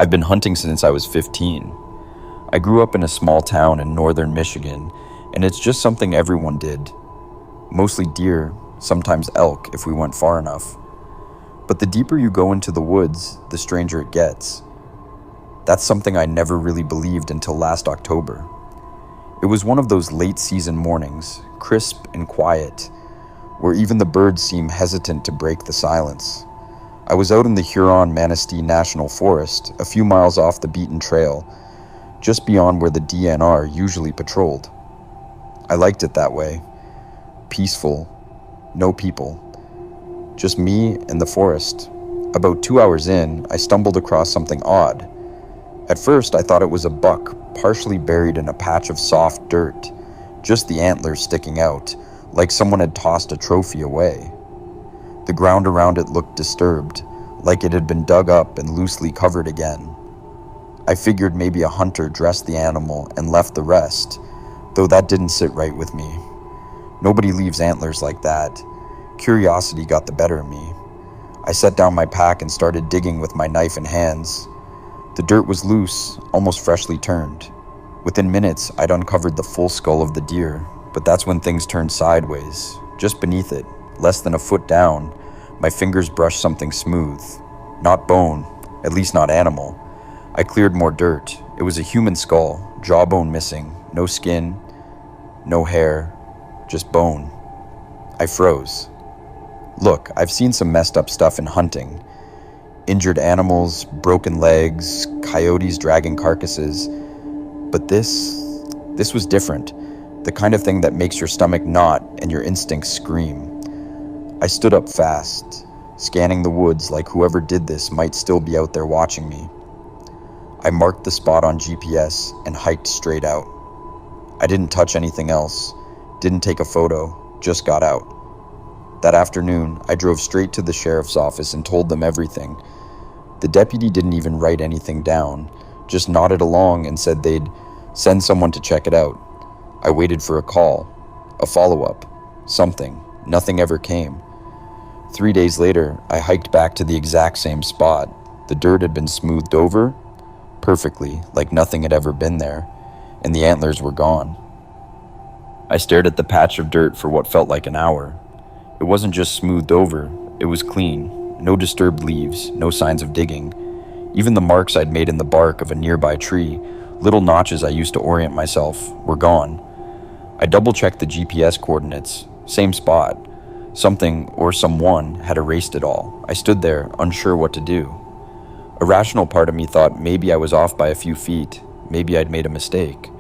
I've been hunting since I was 15. I grew up in a small town in northern Michigan, and it's just something everyone did. Mostly deer, sometimes elk if we went far enough. But the deeper you go into the woods, the stranger it gets. That's something I never really believed until last October. It was one of those late season mornings, crisp and quiet, where even the birds seem hesitant to break the silence. I was out in the Huron-Manistee National Forest, a few miles off the beaten trail, just beyond where the DNR usually patrolled. I liked it that way. Peaceful, no people. Just me and the forest. About 2 hours in, I stumbled across something odd. At first, I thought it was a buck, partially buried in a patch of soft dirt, just the antlers sticking out, like someone had tossed a trophy away. The ground around it looked disturbed, like it had been dug up and loosely covered again. I figured maybe a hunter dressed the animal and left the rest, though that didn't sit right with me. Nobody leaves antlers like that. Curiosity got the better of me. I set down my pack and started digging with my knife and hands. The dirt was loose, almost freshly turned. Within minutes, I'd uncovered the full skull of the deer, but that's when things turned sideways. Just beneath it, less than a foot down, my fingers brushed something smooth. Not bone, at least not animal. I cleared more dirt. It was a human skull, jawbone missing, no skin, no hair, just bone. I froze. Look, I've seen some messed up stuff in hunting. Injured animals, broken legs, coyotes dragging carcasses. But this was different. The kind of thing that makes your stomach knot and your instincts scream. I stood up fast, scanning the woods like whoever did this might still be out there watching me. I marked the spot on GPS and hiked straight out. I didn't touch anything else, didn't take a photo, just got out. That afternoon, I drove straight to the sheriff's office and told them everything. The deputy didn't even write anything down, just nodded along and said they'd send someone to check it out. I waited for a call, a follow-up, something. Nothing ever came. 3 days later, I hiked back to the exact same spot. The dirt had been smoothed over perfectly, like nothing had ever been there, and the antlers were gone. I stared at the patch of dirt for what felt like an hour. It wasn't just smoothed over, it was clean. No disturbed leaves, no signs of digging. Even the marks I'd made in the bark of a nearby tree, little notches I used to orient myself, were gone. I double-checked the GPS coordinates, same spot. Something or someone had erased it all. I stood there, unsure what to do. A rational part of me thought maybe I was off by a few feet, maybe I'd made a mistake.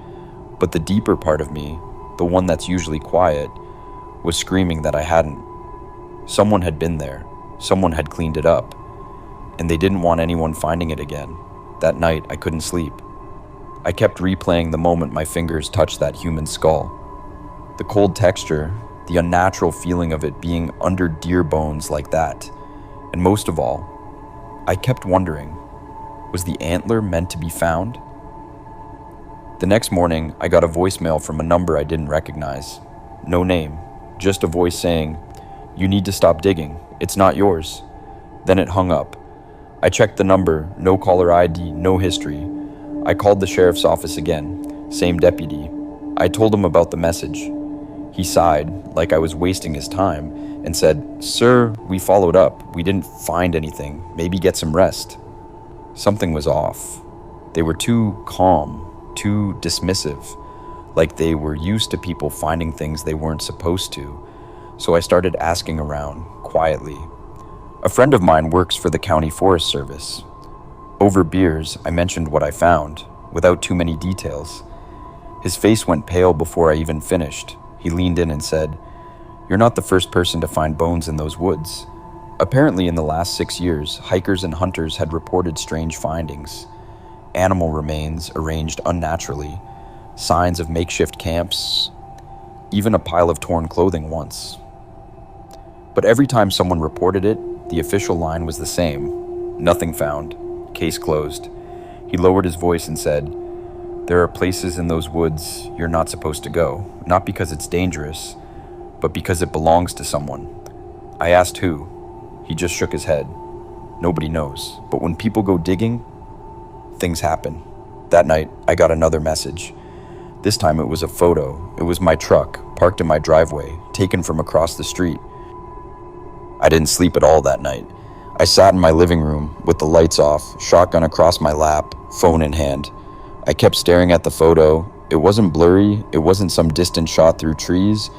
But the deeper part of me, the one that's usually quiet, was screaming that I hadn't. Someone had been there, someone had cleaned it up, and they didn't want anyone finding it again. That night, I couldn't sleep. I kept replaying the moment my fingers touched that human skull. The cold texture, the unnatural feeling of it being under deer bones like that, and most of all, I kept wondering, was the antler meant to be found? The next morning, I got a voicemail from a number I didn't recognize. No name, just a voice saying, "You need to stop digging, it's not yours." Then it hung up. I checked the number, no caller ID, no history. I called the sheriff's office again, same deputy. I told him about the message. He sighed, like I was wasting his time, and said, "Sir, we followed up. We didn't find anything. Maybe get some rest." Something was off. They were too calm, too dismissive, like they were used to people finding things they weren't supposed to. So I started asking around, quietly. A friend of mine works for the county forest service. Over beers, I mentioned what I found, without too many details. His face went pale before I even finished. He leaned in and said, "You're not the first person to find bones in those woods." Apparently in the last 6 years, hikers and hunters had reported strange findings. Animal remains arranged unnaturally, signs of makeshift camps, even a pile of torn clothing once. But every time someone reported it, the official line was the same. Nothing found. Case closed. He lowered his voice and said, "There are places in those woods you're not supposed to go, not because it's dangerous, but because it belongs to someone." I asked who. He just shook his head. Nobody knows. But when people go digging, things happen. That night, I got another message. This time it was a photo. It was my truck, parked in my driveway, taken from across the street. I didn't sleep at all that night. I sat in my living room with the lights off, shotgun across my lap, phone in hand. I kept staring at the photo. It wasn't blurry, it wasn't some distant shot through trees.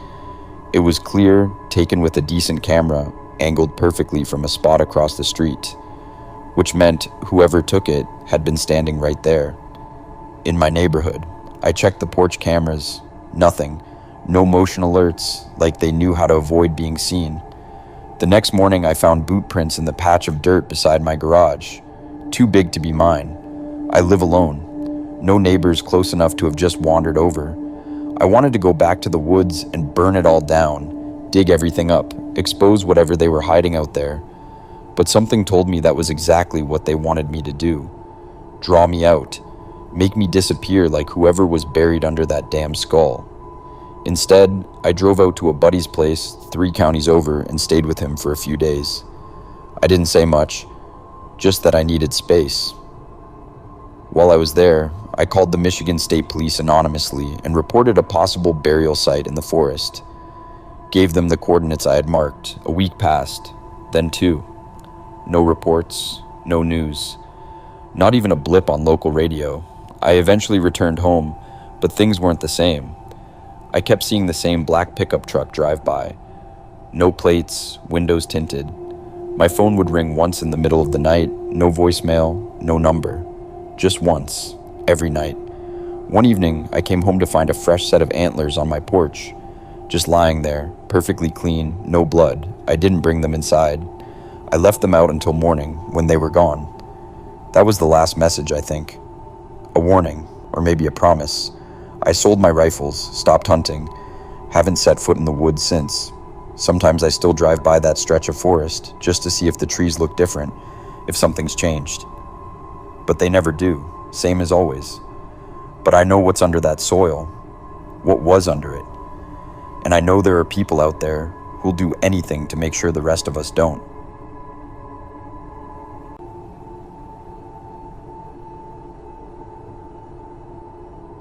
It was clear, taken with a decent camera, angled perfectly from a spot across the street, which meant whoever took it had been standing right there. In my neighborhood, I checked the porch cameras. Nothing. No motion alerts, like they knew how to avoid being seen. The next morning, I found boot prints in the patch of dirt beside my garage. Too big to be mine. I live alone. No neighbors close enough to have just wandered over. I wanted to go back to the woods and burn it all down, dig everything up, expose whatever they were hiding out there. But something told me that was exactly what they wanted me to do. Draw me out. Make me disappear like whoever was buried under that damn skull. Instead, I drove out to a buddy's place 3 counties over and stayed with him for a few days. I didn't say much, just that I needed space. While I was there, I called the Michigan State Police anonymously and reported a possible burial site in the forest. Gave them the coordinates I had marked. A week passed, then 2. No reports, no news. Not even a blip on local radio. I eventually returned home, but things weren't the same. I kept seeing the same black pickup truck drive by. No plates, windows tinted. My phone would ring once in the middle of the night, no voicemail, no number. Just once, every night. One evening, I came home to find a fresh set of antlers on my porch. Just lying there, perfectly clean, no blood. I didn't bring them inside. I left them out until morning, when they were gone. That was the last message, I think. A warning, or maybe a promise. I sold my rifles, stopped hunting, haven't set foot in the woods since. Sometimes I still drive by that stretch of forest just to see if the trees look different, if something's changed. But they never do, same as always. But I know what's under that soil, what was under it. And I know there are people out there who'll do anything to make sure the rest of us don't.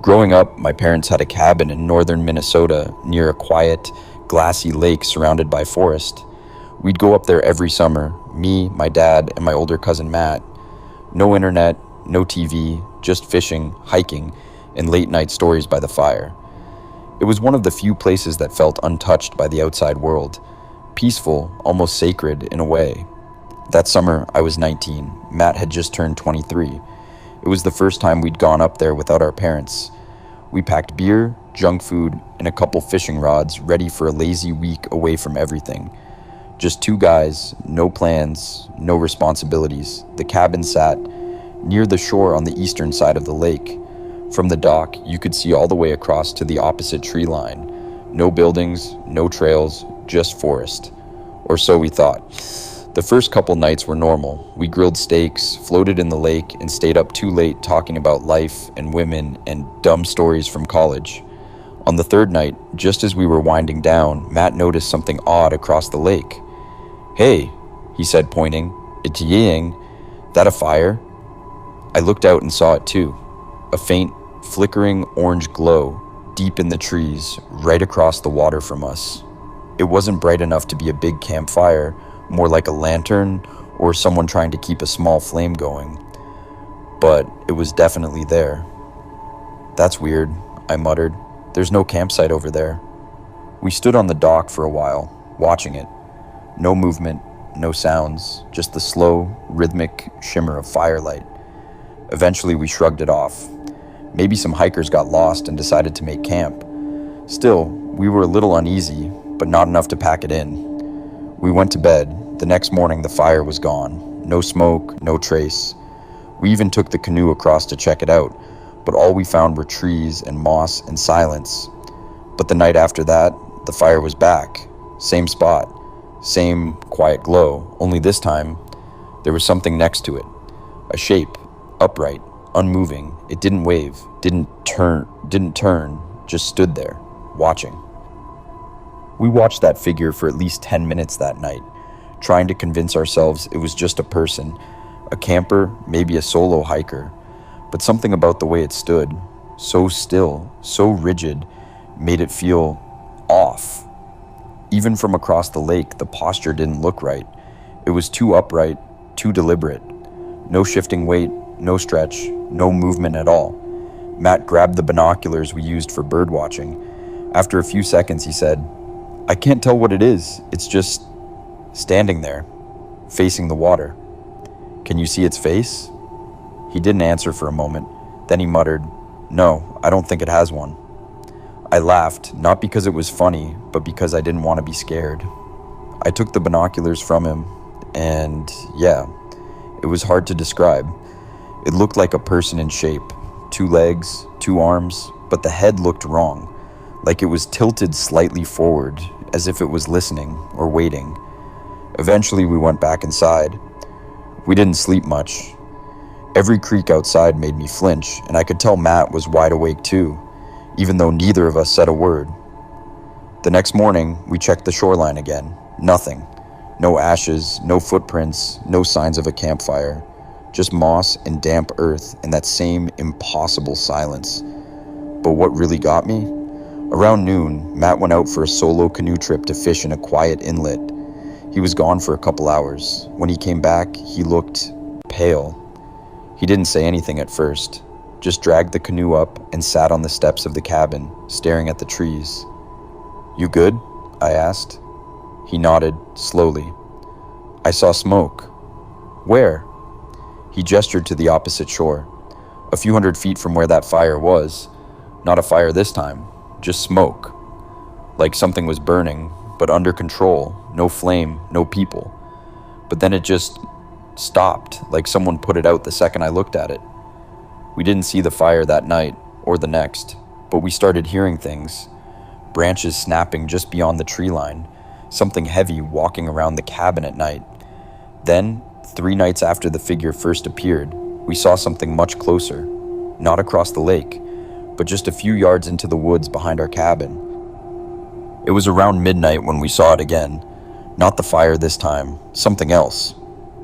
Growing up, my parents had a cabin in northern Minnesota near a quiet, glassy lake surrounded by forest. We'd go up there every summer, me, my dad, and my older cousin Matt. No internet, no TV, just fishing, hiking, and late-night stories by the fire. It was one of the few places that felt untouched by the outside world, peaceful, almost sacred in a way. That summer, I was 19. Matt had just turned 23. It was the first time we'd gone up there without our parents. We packed beer, junk food, and a couple fishing rods ready for a lazy week away from everything. Just 2 guys, no plans, no responsibilities. The cabin sat near the shore on the eastern side of the lake. From the dock, you could see all the way across to the opposite tree line. No buildings, no trails, just forest. Or so we thought. The first couple nights were normal. We grilled steaks, floated in the lake, and stayed up too late talking about life and women and dumb stories from college. On the 3rd night, just as we were winding down, Matt noticed something odd across the lake. "Hey," he said, pointing. "It's Ying. That a fire?" I looked out and saw it too. A faint, flickering orange glow, deep in the trees, right across the water from us. It wasn't bright enough to be a big campfire, more like a lantern or someone trying to keep a small flame going. But it was definitely there. "That's weird," I muttered. "There's no campsite over there." We stood on the dock for a while, watching it. No movement, no sounds, just the slow, rhythmic shimmer of firelight. Eventually we shrugged it off. Maybe some hikers got lost and decided to make camp. Still, we were a little uneasy, but not enough to pack it in. We went to bed. The next morning, the fire was gone. No smoke, no trace. We even took the canoe across to check it out, but all we found were trees and moss and silence. But the night after that, the fire was back. Same spot, same quiet glow, only this time, there was something next to it. A shape, upright, unmoving. It didn't wave, didn't turn, just stood there, watching. We watched that figure for at least 10 minutes that night, trying to convince ourselves it was just a person, a camper, maybe a solo hiker. but something about the way it stood, so still, so rigid, made it feel off. Even from across the lake, the posture didn't look right. It was too upright, too deliberate. No shifting weight, no stretch, no movement at all. Matt grabbed the binoculars we used for bird watching. After a few seconds, he said, "I can't tell what it is. It's just standing there, facing the water." "Can you see its face?" He didn't answer for a moment. Then he muttered, "No, I don't think it has one." I laughed, not because it was funny, but because I didn't want to be scared. I took the binoculars from him, and yeah, it was hard to describe. It looked like a person in shape. 2 legs, 2 arms, but the head looked wrong, like it was tilted slightly forward, as if it was listening or waiting. Eventually, we went back inside. We didn't sleep much. Every creak outside made me flinch, and I could tell Matt was wide awake too, even though neither of us said a word. The next morning, we checked the shoreline again. Nothing. No ashes, no footprints, no signs of a campfire. Just moss and damp earth and that same impossible silence. But what really got me? Around noon, Matt went out for a solo canoe trip to fish in a quiet inlet. He was gone for a couple hours. When he came back, he looked pale. He didn't say anything at first, just dragged the canoe up and sat on the steps of the cabin, staring at the trees. "You good?" I asked. He nodded, slowly. "I saw smoke." "Where?" He gestured to the opposite shore, a few hundred feet from where that fire was. Not a fire this time, just smoke. Like something was burning, but under control, no flame, no people. But then it just stopped, like someone put it out the second I looked at it. We didn't see the fire that night, or the next, but we started hearing things. Branches snapping just beyond the tree line, something heavy walking around the cabin at night. Then, 3 nights after the figure first appeared, we saw something much closer, not across the lake, but just a few yards into the woods behind our cabin. It was around midnight when we saw it again. Not the fire this time, something else.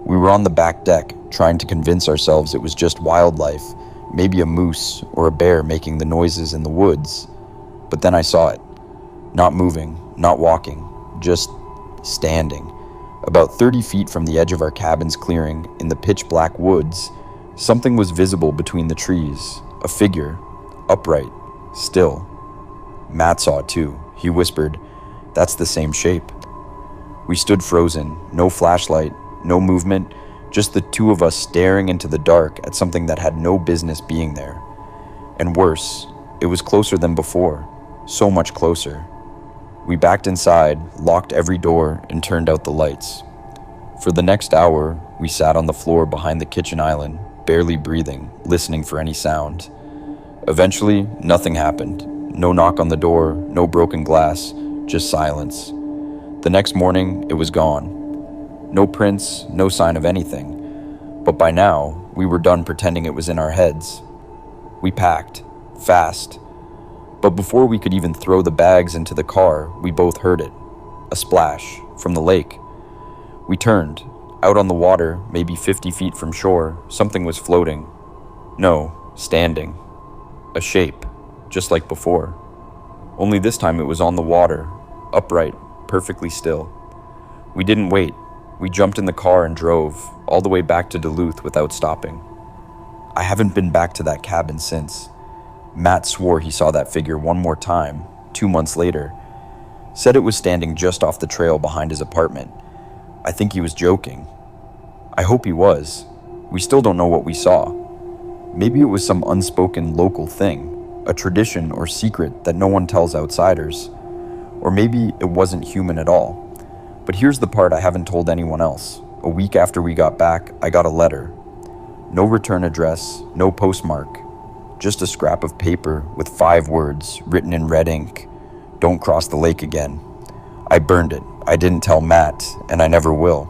We were on the back deck, trying to convince ourselves it was just wildlife, maybe a moose or a bear making the noises in the woods. But then I saw it. Not moving, not walking, just standing. About 30 feet from the edge of our cabin's clearing, in the pitch-black woods, something was visible between the trees. A figure, upright, still. Matt saw it too. He whispered, "That's the same shape." We stood frozen, no flashlight, no movement, just the two of us staring into the dark at something that had no business being there. And worse, it was closer than before, so much closer. We backed inside, locked every door, and turned out the lights. For the next hour, we sat on the floor behind the kitchen island, barely breathing, listening for any sound. Eventually, nothing happened. No knock on the door, no broken glass, just silence. The next morning, it was gone. No prints, no sign of anything. But by now, we were done pretending it was in our heads. We packed, fast. But before we could even throw the bags into the car, we both heard it. A splash, from the lake. We turned. Out on the water, maybe 50 feet from shore, something was floating. No, standing. A shape, just like before. Only this time it was on the water, upright, perfectly still. We didn't wait. We jumped in the car and drove, all the way back to Duluth without stopping. I haven't been back to that cabin since. Matt swore he saw that figure one more time, 2 months later. Said it was standing just off the trail behind his apartment. I think he was joking. I hope he was. We still don't know what we saw. Maybe it was some unspoken local thing, a tradition or secret that no one tells outsiders. Or maybe it wasn't human at all. But here's the part I haven't told anyone else. A week after we got back, I got a letter. No return address, no postmark. Just a scrap of paper with 5 words written in red ink. "Don't cross the lake again." I burned it. I didn't tell Matt, and I never will.